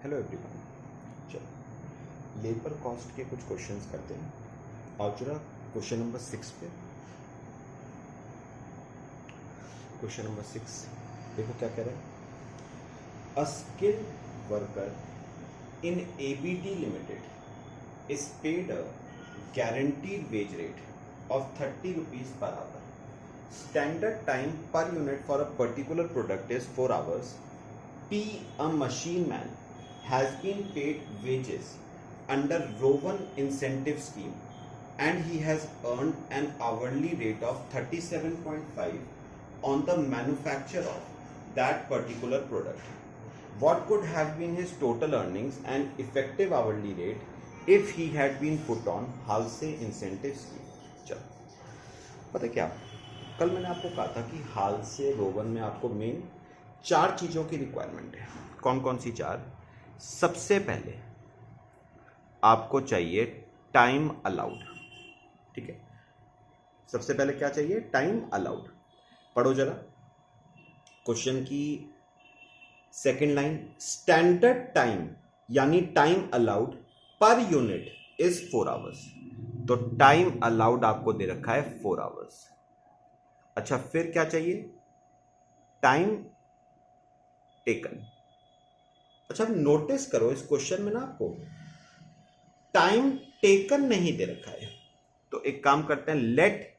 Hello everyone. चलो labour cost के कुछ क्वेश्चंस करते हैं। और जरा क्वेश्चन नंबर 6 पे, क्वेश्चन नंबर 6 देखो क्या कह रहा है। अ skilled worker in ABT limited is paid a guaranteed wage rate of 30 rupees per hour. Standard time per unit for a particular product is 4 hours. P, a machine man, has been paid wages under Rowan incentive scheme and he has earned an hourly rate of 37.5 on the manufacture of that particular product. What could have been his total earnings and effective hourly rate if he had been put on Halsey incentive scheme? चलो पता है क्या, कल मैंने आपको कहा था कि हालसे रोवन में आपको मेन 4 चीज़ों की रिक्वायरमेंट है। कौन कौन सी 4? सबसे पहले आपको चाहिए टाइम अलाउड। ठीक है, सबसे पहले क्या चाहिए? Time allowed. पढ़ो जरा क्वेश्चन की सेकंड लाइन। स्टैंडर्ड टाइम यानी time allowed per unit is 4 hours. तो टाइम अलाउड आपको दे रखा है 4 आवर्स। अच्छा, फिर क्या चाहिए? Time taken. अच्छा, नोटिस करो इस क्वेश्चन में ना आपको टाइम टेकन नहीं दे रखा है। तो एक काम करते हैं, let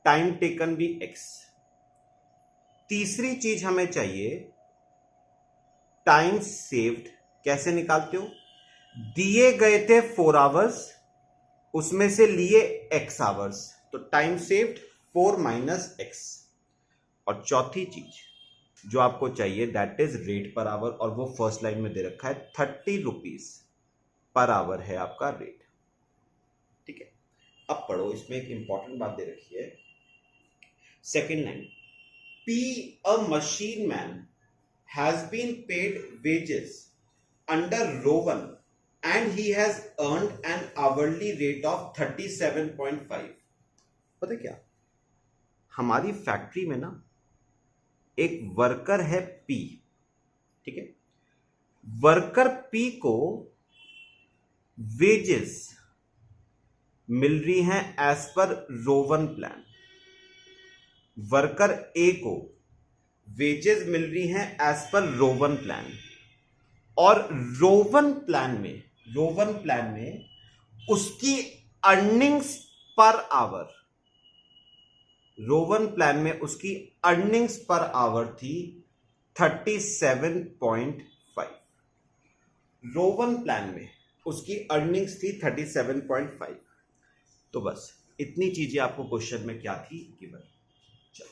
time taken be x. तीसरी चीज हमें चाहिए टाइम सेव्ड। कैसे निकालते हो? दिए गए थे 4 आवर्स, उसमें से लिए x आवर्स, तो टाइम सेव्ड 4 माइनस एक्स। और चौथी चीज जो आपको चाहिए that is rate per our, और वो फर्स्ट लाइन में दे रखा है 30 रुपीज पर आवर है आपका रेट। ठीक है, अब पढ़ो, इसमें एक इंपॉर्टेंट बात दे रखी है। Second line, P a machine man has been paid wages under Rowan and he has earned an hourly rate of 37.5। पता क्या, हमारी फैक्ट्री में ना एक वर्कर है पी। ठीक है, वर्कर पी को वेजेस मिल रही हैं as per Rowan plan. Worker ए को वेजेस मिल रही हैं एज पर रोवन प्लान, और रोवन प्लान में उसकी earnings per our, Rowan plan में उसकी अर्निंग्स पर आवर थी 37.5। रोवन प्लान में उसकी अर्निंग्स थी 37.5। तो बस इतनी चीजें आपको क्वेश्चन में क्या थी गिवन। चलो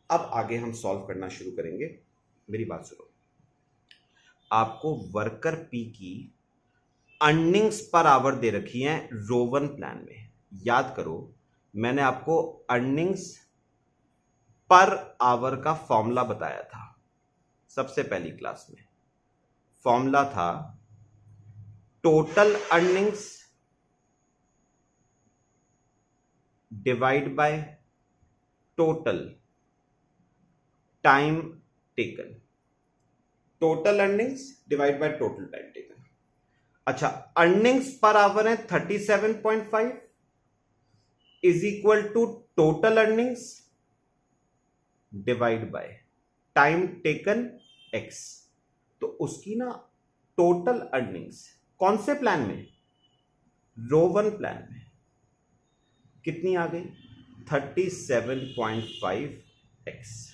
अब आगे हम सॉल्व करना शुरू करेंगे। मेरी बात सुनो, आपको वर्कर पी की अर्निंग्स पर आवर दे रखी है रोवन प्लान में। याद करो, मैंने आपको अर्निंग्स पर आवर का फॉर्मूला बताया था सबसे पहली क्लास में। फॉर्मूला था total earnings divide by total time taken. Total earnings divide by total time taken. अच्छा, अर्निंग्स पर आवर है 37.5 is equal to total earnings divide by time taken x. तो उसकी ना टोटल अर्निंग्स कौन से plan में? Rowan plan में कितनी आ गई? 37.5 एक्स।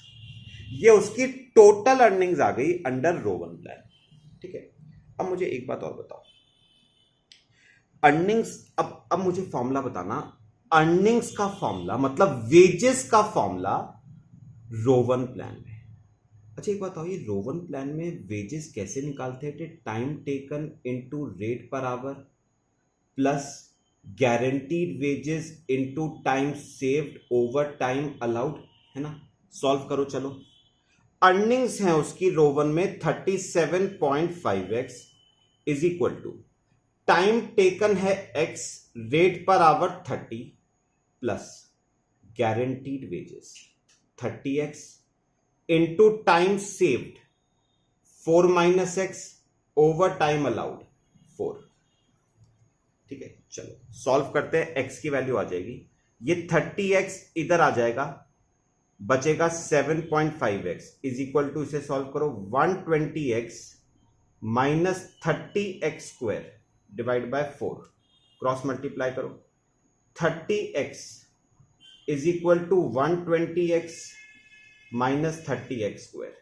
ये उसकी टोटल अर्निंग्स आ गई अंडर रोवन प्लान। ठीक है, अब मुझे एक बात और बताओ, अर्निंग्स, अब मुझे फॉर्मूला बताना। अर्निंग्स का फॉर्मूला मतलब वेजेस का फॉर्मूला रोवन प्लान में। अच्छा एक बात बताओ, ये रोवन प्लान में वेजेस कैसे निकालते थे? Time taken into rate per our plus guaranteed wages into time saved over time allowed, है ना? सॉल्व करो चलो। अर्निंग्स है उसकी रोवन में 37.5x is equal to time taken है x, rate per hour 30 plus guaranteed wages 30x into time saved 4 minus x over time allowed 4। ठीक है, चलो सॉल्व करते हैं। x की वैल्यू आ जाएगी, ये 30x इधर आ जाएगा, बचेगा 7.5x इज इक्वल टू, इसे सॉल्व करो, 120x minus 30x square divide by 4, cross multiply करो, 30x is equal to 120x minus 30x square,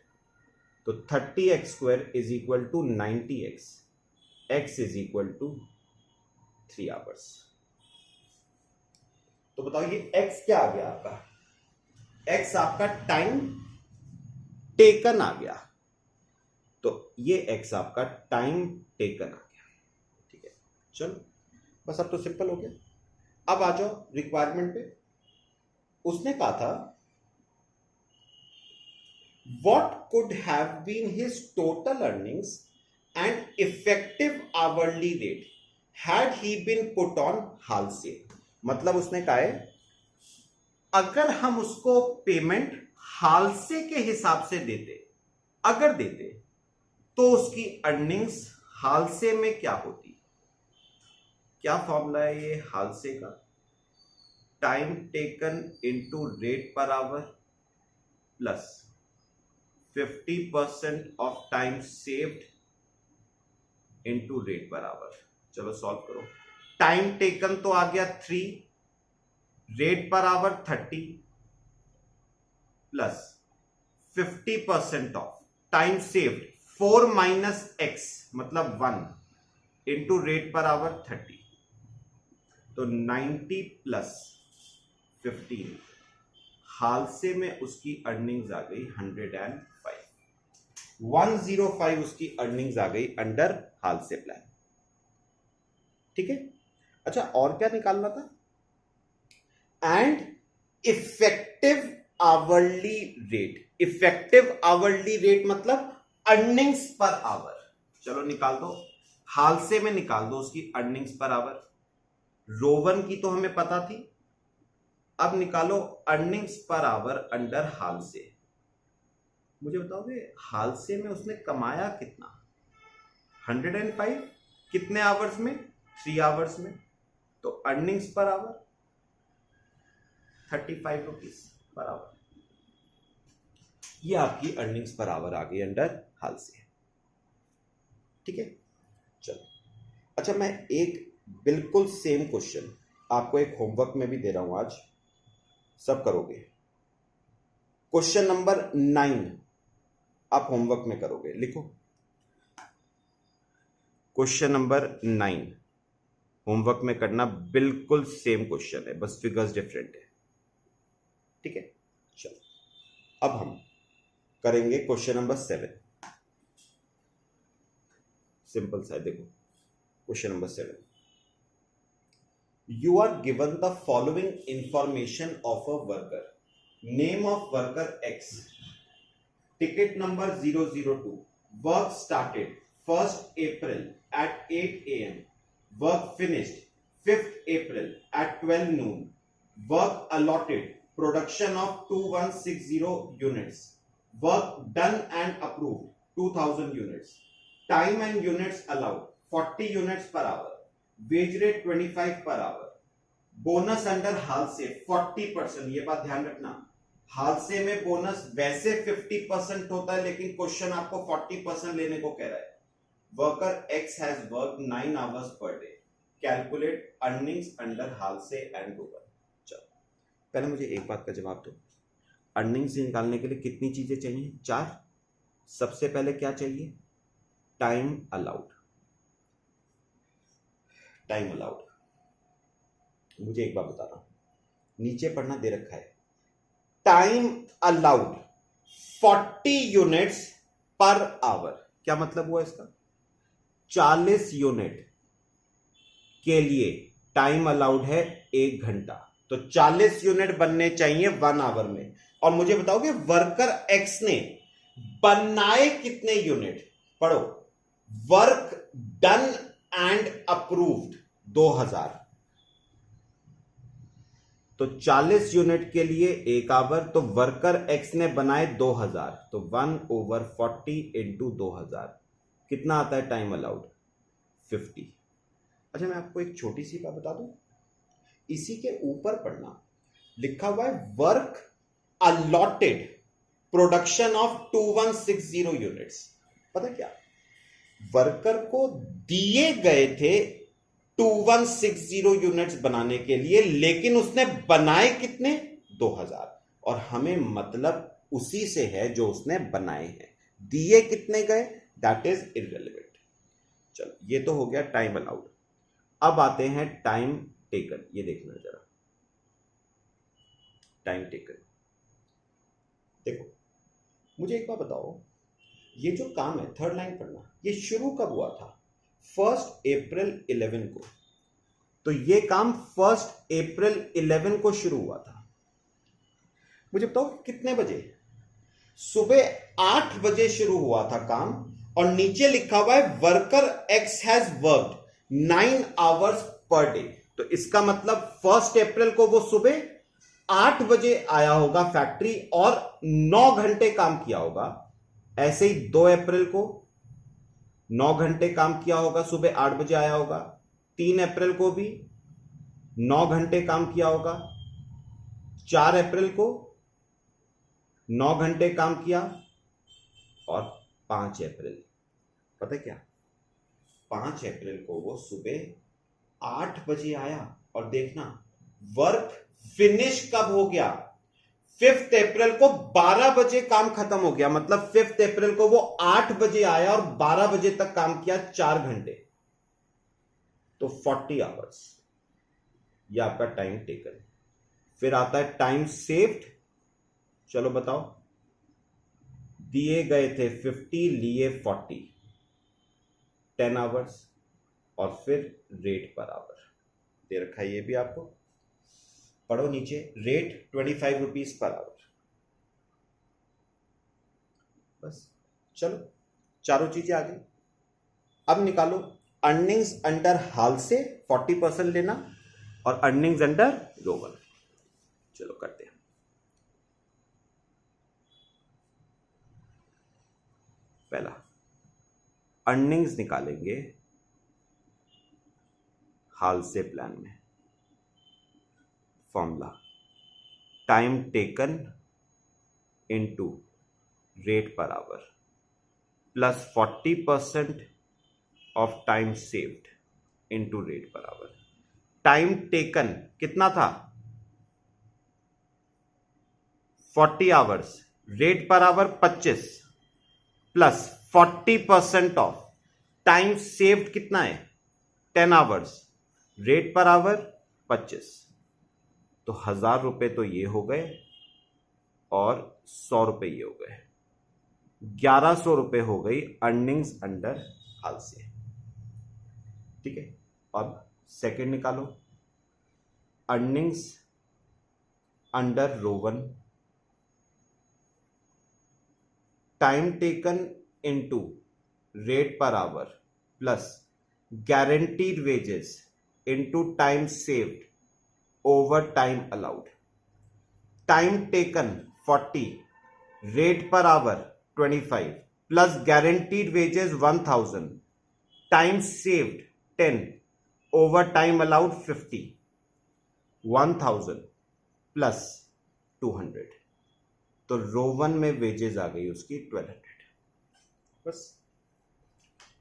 तो 30x square is equal to 90x, x is equal to 3 hours. तो बताओ ये x क्या आ गया आपका? x आपका टाइम टेकन आ गया, तो ये x आपका टाइम टेकन आ गया। ठीक है, चलो बस अब तो सिंपल हो गया। अब आ जाओ रिक्वायरमेंट पे। उसने कहा था what could have been his total earnings and effective hourly rate had he been put on हाल से। मतलब उसने कहा है अगर हम उसको पेमेंट हाल से के हिसाब से देते, अगर देते, तो उसकी अर्निंग्स हाल से में क्या होती। क्या फॉर्मूला है ये हाल से का? Time taken into rate per our plus 50% of time saved into rate per our. चलो सॉल्व करो। टाइम टेकन तो आ गया 3, rate per hour 30 plus 50% of time saved 4 minus x मतलब 1 इंटू रेट पर आवर 30, तो 90 प्लस 15, हाल से में उसकी earnings आ गई 105 उसकी अर्निंग्स आ गई अंडर हाल से प्लान। ठीक है, अच्छा और क्या निकालना था? And effective hourly rate. Effective hourly rate मतलब अर्निंग्स पर आवर। चलो निकाल दो, हाल से में निकाल दो उसकी अर्निंग्स पर आवर। रोवन की तो हमें पता थी, अब निकालो अर्निंग्स पर आवर अंडर हाल से। मुझे बताओगे हाल से में उसने कमाया कितना? 105 कितने आवर्स में? 3 आवर्स में, तो earnings per our 35 rupees per hour. ये आपकी अर्निंग्स पर आवर आ गई अंडर हाल से। ठीक है, चलो अच्छा मैं एक बिल्कुल सेम क्वेश्चन आपको एक होमवर्क में भी दे रहा हूं, आज सब करोगे। क्वेश्चन नंबर 9 आप होमवर्क में करोगे, लिखो क्वेश्चन नंबर 9 होमवर्क में करना। बिल्कुल सेम क्वेश्चन है, बस फिगर्स डिफरेंट है। ठीक है, चलो अब हम करेंगे क्वेश्चन नंबर 7। सिंपल सा है, देखो question number 7। You are given the following information of a worker. Name of worker X. Ticket number 002. Work started 1st April at 8 a.m. Work finished 5th April at 12 noon. Work allotted production of 2160 units. Work done and approved 2000 units. Time and units allowed 40 units per hour. Wage rate 25 per hour. Bonus under हाल से 40%। ये बात ध्यान रखना, हाल से में bonus वैसे 50% होता है, लेकिन क्वेश्चन आपको 40% लेने को कह रहा है। Worker X has work 9 hours per day, calculate earnings under Halsey and over. चलो पहले मुझे एक बात का जवाब दो, अर्निंग्स निकालने के लिए कितनी चीजें चाहिए? 4। सबसे पहले क्या चाहिए? Time allowed. टाइम अलाउड, मुझे एक बार बता रहा हूं, नीचे पढ़ना दे रखा है। Time allowed 40 units per hour. क्या मतलब हुआ इसका? 40 यूनिट के लिए टाइम अलाउड है 1 घंटा, तो 40 यूनिट बनने चाहिए 1 आवर में। और मुझे बताओगे वर्कर एक्स ने बनाए कितने यूनिट? पढ़ो, वर्क डन एंड अप्रूव्ड 2000, तो 40 यूनिट के लिए 1 आवर, तो वर्कर एक्स ने बनाए 2000, तो 1/40 इंटू 2000 कितना आता है टाइम अलाउड 50। अच्छा मैं आपको एक छोटी सी बात बता दूं, इसी के ऊपर पढ़ना, लिखा हुआ है work allotted production of 2160 units. पता क्या, वर्कर को दिए गए थे 2160 यूनिट्स बनाने के लिए, लेकिन उसने बनाए कितने 2000, और हमें मतलब उसी से है जो उसने बनाए हैं, दिए कितने गए दैट इज इररिलेवेंट। चलो ये तो हो गया टाइम अलाउड। अब आते हैं टाइम टेकन। ये देखना जरा, टाइम टेकन देखो, मुझे एक बात बताओ, ये जो काम है थर्ड लाइन पढ़ना, ये शुरू कब हुआ था 1 अप्रैल 11 को। तो ये काम 1 अप्रैल 11 को शुरू हुआ था। मुझे बताओ कितने बजे, सुबह 8 बजे शुरू हुआ था काम, और नीचे लिखा हुआ है worker X has worked 9 hours per day. तो इसका मतलब 1 अप्रैल को वो सुबह 8 बजे आया होगा फैक्ट्री और 9 घंटे काम किया होगा। ऐसे ही 2 अप्रैल को 9 घंटे काम किया होगा, सुबह 8 बजे आया होगा। 3 अप्रैल को भी 9 घंटे काम किया होगा। 4 अप्रैल को 9 घंटे काम किया, और 5 अप्रैल, पता क्या 5 अप्रैल को वो सुबह 8 बजे आया, और देखना वर्क फिनिश कब हो गया 5 अप्रैल को 12 बजे काम खत्म हो गया। मतलब 5 अप्रैल को वो 8 बजे आया और 12 बजे तक काम किया, 4 घंटे, तो 40 आवर्स, ये आपका टाइम टेकन। फिर आता है टाइम सेव्ड। चलो बताओ, दिए गए थे 50, लिए 40, 10 आवर्स, और फिर रेट पर आवर दे रखा है, ये भी आपको पढ़ो नीचे, रेट 25 रुपीज पर आवर। बस चलो, चारों चीजें आ गई। अब निकालो अर्निंग्स अंडर हाल से 40% लेना, और अर्निंग्स अंडर रोवन। चलो करते हैं। पहला अर्निंग्स निकालेंगे हाल से प्लान में। Formula time taken into rate per our plus 40% of time saved into rate per our. Time taken कितना था 40 hours, rate per our 25, plus 40% of time saved कितना है 10 आवर्स, रेट पर आवर 25। तो 1000 रुपए तो ये हो गए, और 100 रुपए ये हो गए, 1100 रुपए हो गई अर्निंग्स अंडर हाल से। ठीक है, अब सेकंड निकालो, earnings under Rowan, time taken into rate per our plus guaranteed wages into time saved over time allowed. Time taken 40, rate per hour 25, plus guaranteed wages 1000, time saved 10, over time allowed 50, 1000 plus 200। तो Rowan में wages आ गई उसकी 1200। बस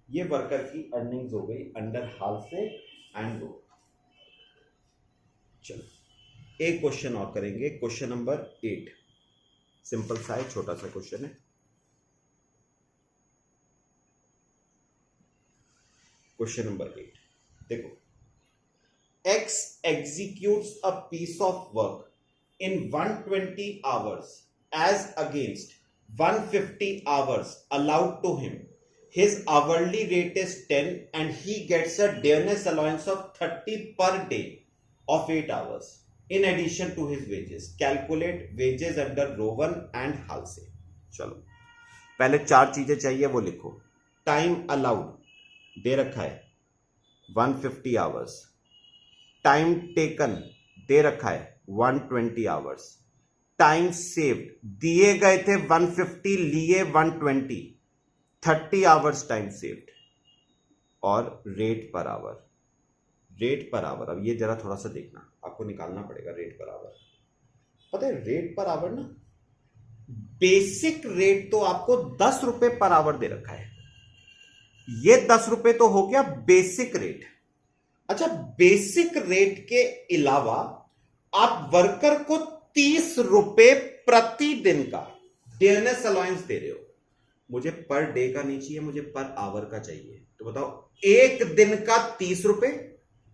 ये worker की earnings हो गई under Halsey and Rowan. चलो एक क्वेश्चन और करेंगे, क्वेश्चन नंबर 8। सिंपल सा है, छोटा सा क्वेश्चन है। क्वेश्चन नंबर 8 देखो, X executes a piece of work in 120 hours as against 150 hours allowed to him. His hourly rate is 10 and he gets a dearness allowance of 30 per day of 8 hours in addition to his wages. Calculate wages under Rowan and Halsey. चलो पहले 4 चीजें चाहिए वो लिखो। Time allowed they रखा है 150 hours, time taken दे रखा है 120 आवर्स, टाइम सेव्ड दिए गए थे 150, लिए 120, 30 आवर्स टाइम सेव्ड और rate per our. Rate per our, अब ये जरा थोड़ा सा देखना, आपको निकालना पड़ेगा रेट पर आवर। पता है रेट पर आवर ना, बेसिक रेट तो आपको 10 रुपए पर आवर दे रखा है, ये 10 रुपए तो हो गया बेसिक रेट। अच्छा, बेसिक रेट के अलावा आप वर्कर को 30 रुपए प्रतिदिन का डेयरनेस अलाउंस दे रहे हो। मुझे पर डे का नहीं चाहिए, मुझे पर आवर का चाहिए। तो बताओ, एक दिन का 30 रुपए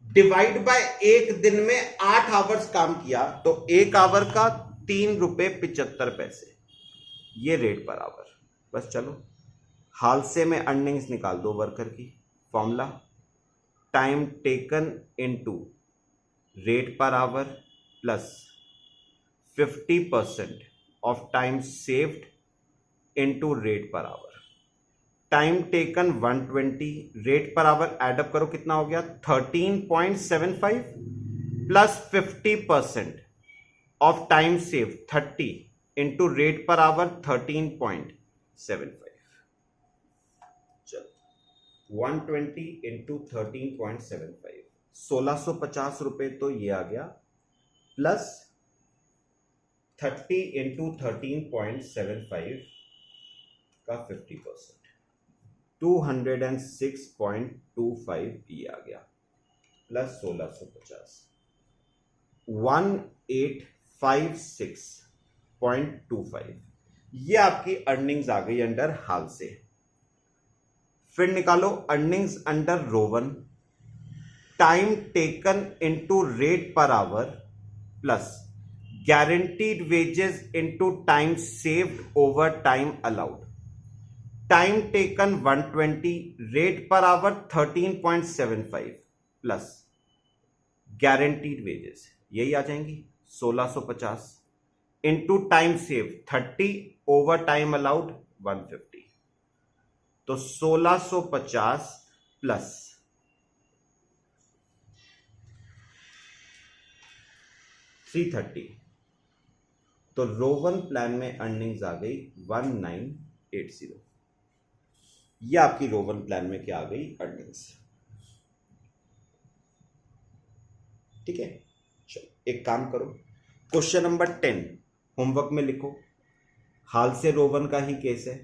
डिवाइड बाय एक दिन में 8 आवर्स काम किया तो एक आवर का 3 रुपए 75 पैसे, ये रेट पर आवर। बस चलो हाल से में अर्निंग्स निकाल दो वर्कर की। Formula time taken into rate per our plus 50% of time saved into rate per our. Time taken 120, rate per our add up करो कितना हो गया 13.75 plus 50% of time save 30 into rate per our 13.75। चलो 120 into 13.75, 1650 रुपए तो ये आ गया, प्लस 30 इंटू 13.75 का 50%, 206.25 ये आ गया, प्लस 1650, 1856.25, ये आपकी अर्निंग्स आ गई अंडर हाल से। फिर निकालो earnings under Rowan, time taken into rate per our plus guaranteed wages into time saved over time allowed. Time taken 120, rate per hour 13.75 plus guaranteed wages, यही आ जाएंगी 1650 into time saved 30 over time allowed 150। तो 1650 plus 330, तो Rowan plan में earnings आ गई 1980। ये आपकी Rowan plan में क्या आ गई अर्निंग्स। ठीक है, चलो एक काम करो, क्वेश्चन नंबर 10 होमवर्क में लिखो, हाल से रोवन का ही केस है।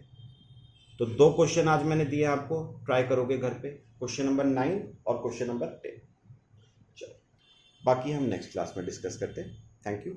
तो 2 क्वेश्चन आज मैंने दिए आपको, ट्राई करोगे घर पे, क्वेश्चन नंबर 9 और क्वेश्चन नंबर 10। चलो बाकी हम नेक्स्ट क्लास में डिस्कस करते हैं। Thank you.